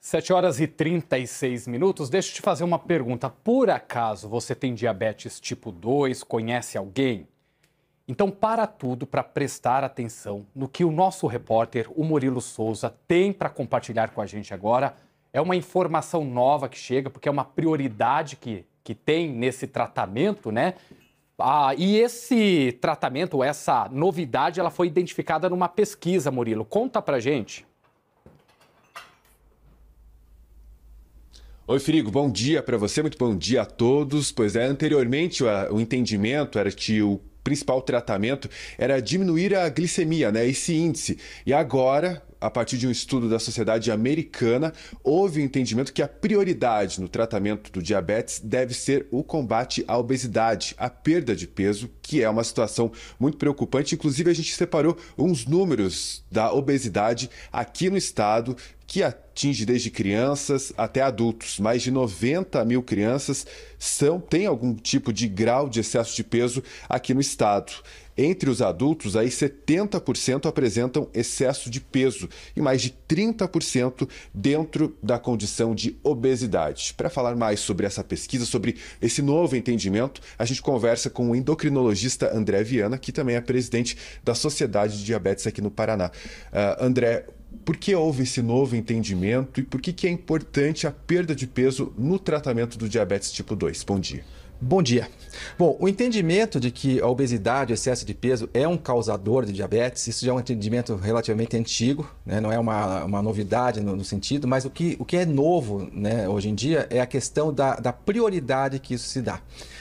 7h36. Deixa eu te fazer uma pergunta. Por acaso você tem diabetes tipo 2, conhece alguém? Então para tudo para prestar atenção no que o nosso repórter, o Murilo Souza, tem para compartilhar com a gente agora. É uma informação nova que chega, porque é uma prioridade que tem nesse tratamento, né? E esse tratamento, essa novidade, ela foi identificada numa pesquisa, Murilo. Conta pra gente. Oi, Firigo, bom dia para você, muito bom dia a todos. Pois é, anteriormente o entendimento era que o principal tratamento era diminuir a glicemia, né, esse índice. E agora, a partir de um estudo da Sociedade Americana, houve o entendimento que a prioridade no tratamento do diabetes deve ser o combate à obesidade, a perda de peso, que é uma situação muito preocupante. Inclusive, a gente separou uns números da obesidade aqui no estado, que atinge desde crianças até adultos. Mais de 90 mil crianças têm algum tipo de grau de excesso de peso aqui no estado. Entre os adultos, aí 70% apresentam excesso de peso e mais de 30% dentro da condição de obesidade. Para falar mais sobre essa pesquisa, sobre esse novo entendimento, a gente conversa com o endocrinologista André Viana, que também é presidente da Sociedade de Diabetes aqui no Paraná. André, por que houve esse novo entendimento e por que é importante a perda de peso no tratamento do diabetes tipo 2? Bom dia. Bom dia. Bom, o entendimento de que a obesidade, o excesso de peso é um causador de diabetes, isso já é um entendimento relativamente antigo, né? Não é uma novidade no sentido, mas o que é novo, né, hoje em dia é a questão da prioridade que isso se dá.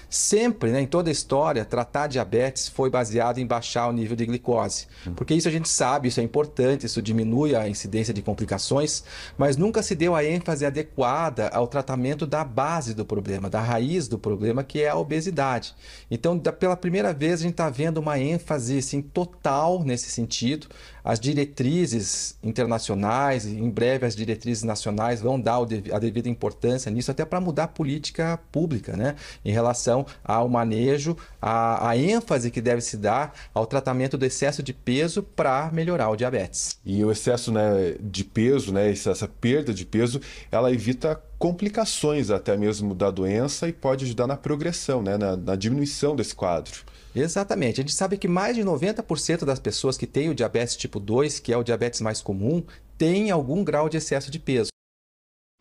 Sempre, né, em toda a história, tratar diabetes foi baseado em baixar o nível de glicose, porque isso a gente sabe, isso é importante, isso diminui a incidência de complicações, mas nunca se deu a ênfase adequada ao tratamento da base do problema, da raiz do problema, que é a obesidade. Então, pela primeira vez, a gente está vendo uma ênfase assim, total nesse sentido. As diretrizes internacionais, em breve as diretrizes nacionais vão dar a devida importância nisso, até para mudar a política pública, né? Em relação ao manejo, a ênfase que deve se dar ao tratamento do excesso de peso para melhorar o diabetes. E o excesso, né, de peso, né, essa perda de peso, ela evita complicações até mesmo da doença e pode ajudar na progressão, né, na diminuição desse quadro. Exatamente. A gente sabe que mais de 90% das pessoas que têm o diabetes tipo 2, que é o diabetes mais comum, têm algum grau de excesso de peso.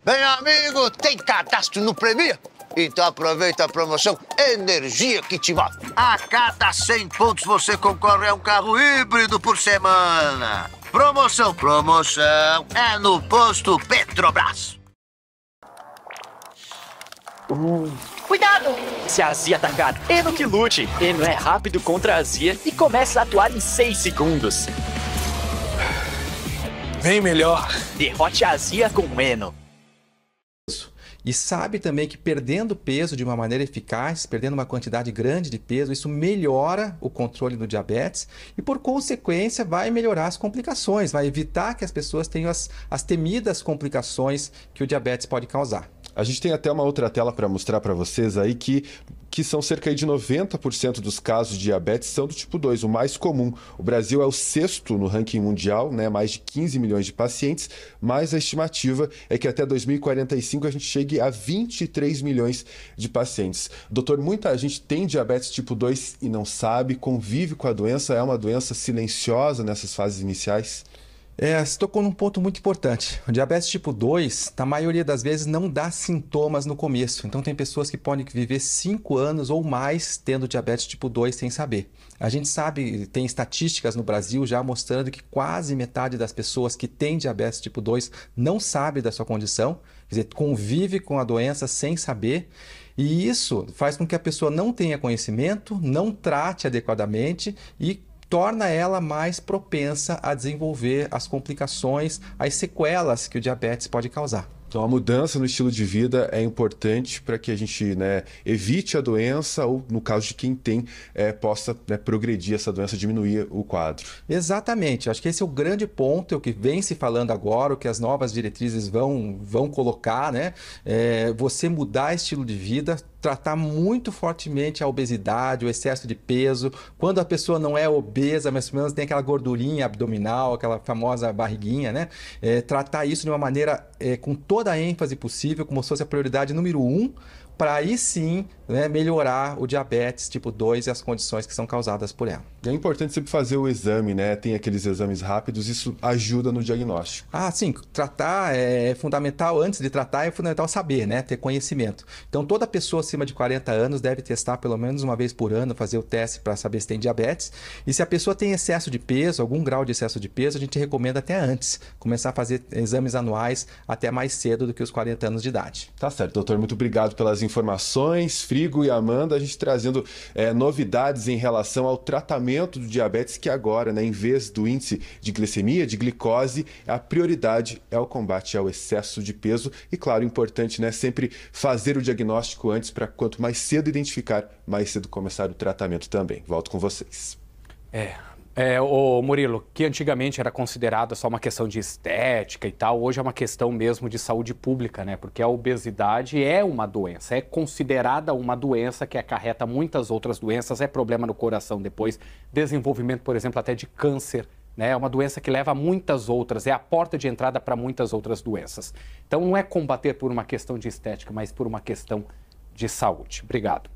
Bem, amigo, tem cadastro no Premia? Então aproveita a promoção Energia que te move. A cada 100 pontos você concorre a um carro híbrido por semana. Promoção é no posto Petrobras. Cuidado! Se a azia atacar, Eno que lute. Eno é rápido contra a azia e começa a atuar em 6 segundos. Bem melhor. Derrote a azia com Eno. E sabe também que perdendo peso de uma maneira eficaz, perdendo uma quantidade grande de peso, isso melhora o controle do diabetes e, por consequência, vai melhorar as complicações, vai evitar que as pessoas tenham as temidas complicações que o diabetes pode causar. A gente tem até uma outra tela para mostrar para vocês aí que são cerca de 90% dos casos de diabetes são do tipo 2, o mais comum. O Brasil é o 6º no ranking mundial, né? Mais de 15 milhões de pacientes, mas a estimativa é que até 2045 a gente chegue a 23 milhões de pacientes. Doutor, muita gente tem diabetes tipo 2 e não sabe, convive com a doença, é uma doença silenciosa nessas fases iniciais? Você tocou num ponto muito importante. O diabetes tipo 2, na maioria das vezes, não dá sintomas no começo. Então, tem pessoas que podem viver 5 anos ou mais tendo diabetes tipo 2 sem saber. A gente sabe, tem estatísticas no Brasil já mostrando que quase metade das pessoas que têm diabetes tipo 2 não sabe da sua condição, quer dizer, convive com a doença sem saber. E isso faz com que a pessoa não tenha conhecimento, não trate adequadamente e torna ela mais propensa a desenvolver as complicações, as sequelas que o diabetes pode causar. Então, a mudança no estilo de vida é importante para que a gente, né, evite a doença ou, no caso de quem tem, possa, né, progredir essa doença, diminuir o quadro. Exatamente. Acho que esse é o grande ponto, o que vem se falando agora, o que as novas diretrizes vão colocar, né? Você mudar estilo de vida, tratar muito fortemente a obesidade, o excesso de peso. Quando a pessoa não é obesa, mas pelo menos tem aquela gordurinha abdominal, aquela famosa barriguinha, né? Tratar isso de uma maneira com toda a ênfase possível, como se fosse a prioridade número 1, para aí sim, né, melhorar o diabetes tipo 2 e as condições que são causadas por ela. É importante sempre fazer o exame, né? Tem aqueles exames rápidos, isso ajuda no diagnóstico. Sim, tratar é fundamental, antes de tratar é fundamental saber, né? Ter conhecimento. Então toda pessoa acima de 40 anos deve testar pelo menos uma vez por ano, fazer o teste para saber se tem diabetes. E se a pessoa tem excesso de peso, algum grau de excesso de peso, a gente recomenda até antes, começar a fazer exames anuais até mais cedo do que os 40 anos de idade. Tá certo, doutor, muito obrigado pelas informações. Frigo e Amanda, a gente trazendo novidades em relação ao tratamento do diabetes, que agora, né, em vez do índice de glicemia, de glicose, a prioridade é o combate ao excesso de peso. E claro, importante, né, sempre fazer o diagnóstico antes, para quanto mais cedo identificar, mais cedo começar o tratamento também. Volto com vocês. O Murilo, que antigamente era considerada só uma questão de estética e tal, hoje é uma questão mesmo de saúde pública, né? Porque a obesidade é uma doença, é considerada uma doença que acarreta muitas outras doenças, é problema no coração depois, desenvolvimento, por exemplo, até de câncer, né? É uma doença que leva a muitas outras, é a porta de entrada para muitas outras doenças. Então não é combater por uma questão de estética, mas por uma questão de saúde. Obrigado.